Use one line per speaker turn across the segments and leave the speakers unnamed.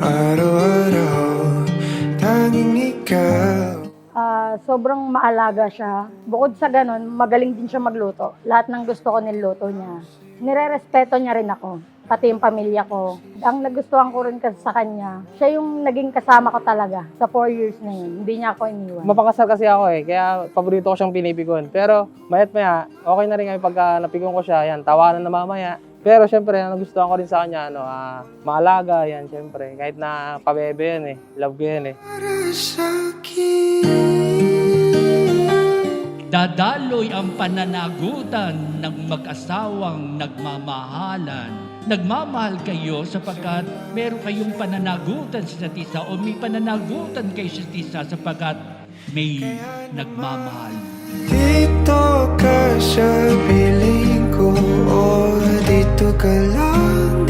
araw-araw, tanging ikaw.
Sobrang maalaga siya. Bukod sa ganun, magaling din siya magluto. Lahat ng gusto ko niluto niya. Nire-respeto niya rin ako, pati yung pamilya ko. Ang nagustuhan ko rin kasi sa kanya, siya yung naging kasama ko talaga sa 4 years na yun. Hindi niya ako iniwan.
Mapakasal kasi ako kaya paborito ko siyang pinipikon. Pero mayat maya, okay na rin kami pagka napikon ko siya, yan, tawanan na mamaya. Pero syempre, ang nagustuhan ko rin sa kanya, maalaga, yan, syempre. Kahit na pabebe yan love ko yan
Para sa'kin.
Dadaloy ang pananagutan ng mag-asawang nagmamahalan. Nagmamahal kayo sapagkat meron kayong pananagutan sa isa't isa o may pananagutan kayo sa isa't isa sapagkat may nagmamahal.
Dito ka sa piling ko, oh, dito ka lang,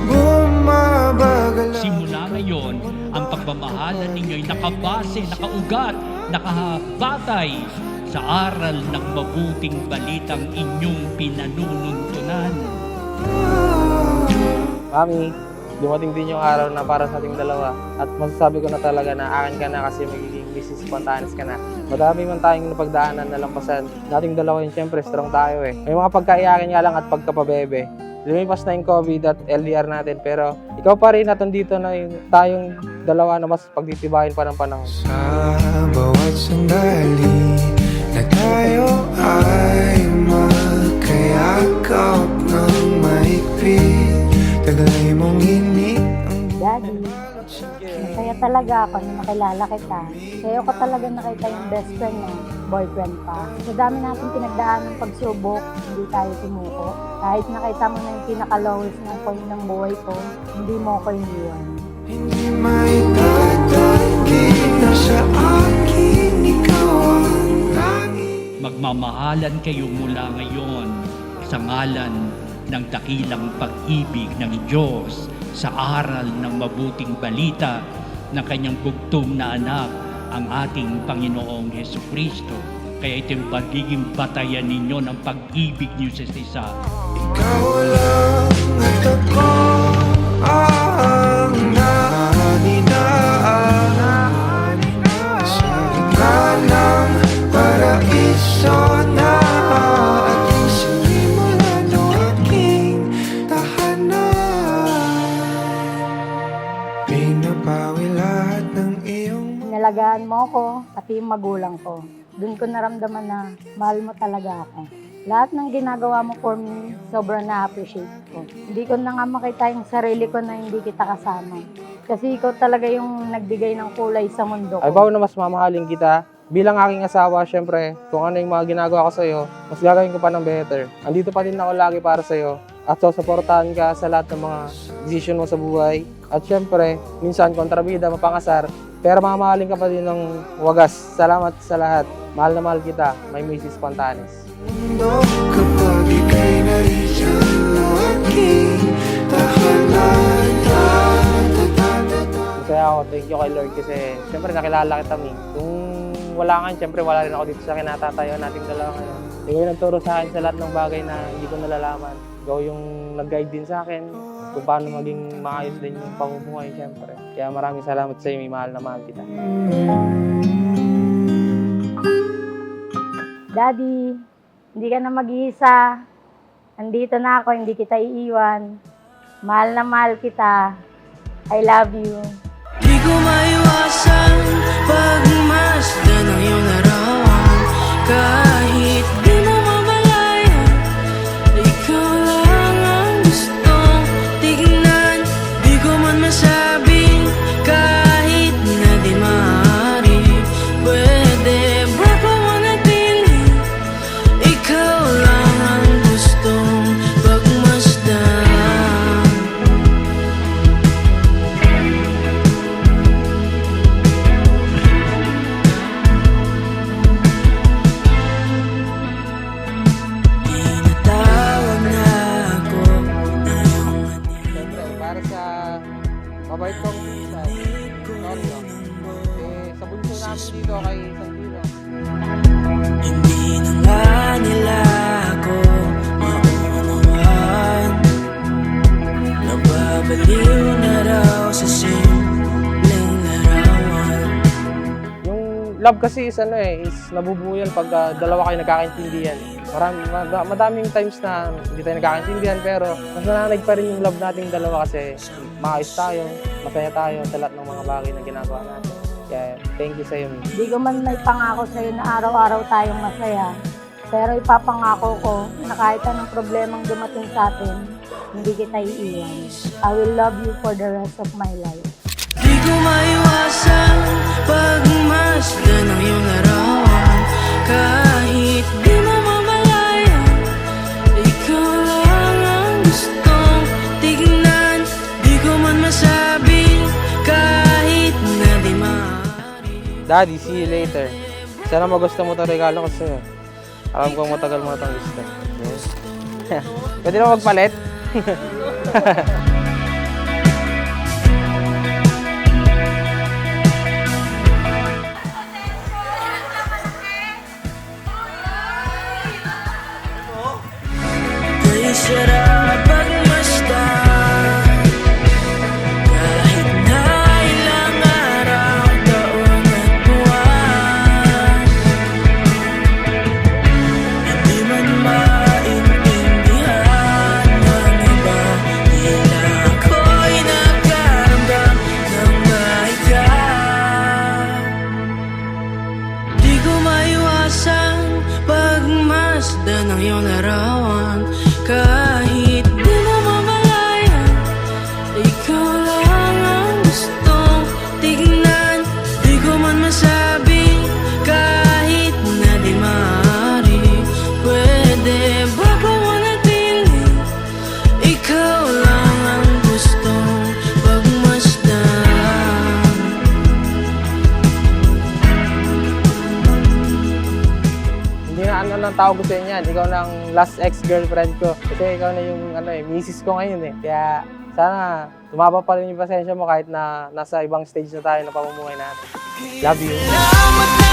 bumabagal.
Simula ngayon, ang pagmamahalan ninyo'y nakabase, nakaugat, nakabatay sa aral ng mabuting balitang inyong pinanununtunan.
Mami, dumating din yung araw na para sa ating dalawa. At masasabi ko na talaga na akin ka na kasi magiging Mrs. Spontaneous ka na. Madami man tayong napagdaanan na lampasan. Dating dalawa yun, syempre, strong tayo May mga pagkaiyakin nga lang at pagkapabebe. Lumipas na yung COVID at LDR natin, pero ikaw pa rin at andito na tayong dalawa na mas pagtitibayin pa ng panahon.
Sa bawat sandali na tayo ay magkayakap ng maigpit, taglay mong hinig ang
Daddy, masaya talaga ako na nakilala kita. Kaya ko talaga nakita yung best friend mo, boyfriend pa. Sa dami natin pinagdaan ng pagsubok, hindi tayo sumuko. Kahit nakita mo na yung pinaka-lowest ng point ng buhay ko, hindi mo ko iniwan.
hindi maitatanggi na sa akin, ikaw ang langit.
Magmamahalan kayo mula ngayon sa ngalan ng dakilang pag-ibig ng Diyos sa aral ng mabuting balita ng kanyang bugtong na anak, ang ating Panginoong Jesucristo. Kaya ito yung pagiging batayan ninyo ng pag-ibig niyo sa isa't isa.
Ikaw lang at ako ang naninaan sa gitna ng paraiso na ating sinimulan o aking tahanan. Pinapawi lahat ng iyong
Inalagaan mo ako, pati yung magulang ko. Doon ko naramdaman na mahal mo talaga ako. Lahat ng ginagawa mo for me, sobrang na-appreciate ko. Hindi ko na nga makita yung sarili ko na hindi kita kasama. Kasi ikaw talaga yung nagbigay ng kulay sa mundo ko.
Ay, bawa na mas mamahalin kita. Bilang aking asawa, syempre, kung ano yung mga ginagawa ko sa'yo, mas gagawin ko pa ng better. Andito pa din ako lagi para sa'yo. At susuportahan ka sa lahat ng mga decision mo sa buhay. At syempre, minsan kontrabida, mapangasar, pero mamahalin ka pa din ng wagas. Salamat sa lahat. Mahal na mahal kita, may Mrs. Spontaneous.
mundo kapag ika'y nariyan na aking tahanan.
Masaya ako, thank you kay Lord kasi syempre nakilala kita Kung wala nga, syempre wala rin ako dito sa kinatatayo nating dalawa ngayon. Ikaw yung nagturo sa akin sa lahat ng bagay na hindi ko nalalaman. Ikaw yung nag-guide din sa akin kung paano maging maayos din yung pamumuhay syempre. Kaya maraming salamat sa iyo, may mahal na mahal kita.
Daddy, hindi ka na mag-iisa. Andito na ako, hindi kita iiwan. Mahal na mahal kita. I love you.
Di ko maiwasan pagmasdan ng iyong larawan. Kahit di mo mamalayan, ikaw lang ang gustong tignan. Di ko man masabing kahit na di maaari. Pwede ba pamanatili? Ikaw lang ang gustong pagmasdan. Tinatawag na ako na iyong
Siyempre, para sa mabait kong isa, sa bunso namin dito kay Santino.
Hindi na nga nila ako maunawaan. baliw na raw sa simpleng larawan.
Yung love kasi is is nabubuo yan pag dalawa kayo nagkakaintindihan. Madaming times na hindi tayo nagkakaintindihan pero mas nananag pa rin yung love nating dalawa kasi maayos tayo, masaya tayo sa lahat ng mga bagay na ginagawa natin. Kaya thank you sa'yo, Min.
Hindi ko man may pangako sa'yo na araw-araw tayong masaya. Pero ipapangako ko na kahit anong problemang dumating sa atin, hindi kita iiwan. I will love you for the rest of my life.
Di ko maiwasan pagmasdan ng iyong larawan. Kahit di mo mamalayan, ikaw lang ang gustong tignan. Di ko man masabi kahit na di maaari.
Daddy, see you later. Sana magusto mo itong regalo ko sa'yo. Alam kong matagal mo itong gusto. Yes. Pwede na magpalit?
Ay sarap pagmasdan kahit na ilang araw, taon at buwan. Hindi man maintindihan ng iba, tila ako'y nagkaramdam ng mahiga. Di ko maiwasan pagmasdan ng iyong larawan. Kahit di mo mamalayan, ikaw lang ang gustong tignan. Di ko man masabi kahit na di maaari. Pwede ba pumanatili? Ikaw lang ang gustong pagmasdan.
Hindi na ng tawag ko sa inyo yan. Ikaw na ang last ex-girlfriend ko. Kasi ikaw na yung misis ko ngayon eh. Kaya sana tumaba pa rin yung pasensya mo kahit na nasa ibang stage na tayo na pamumuhay natin. Love you.
Salamat na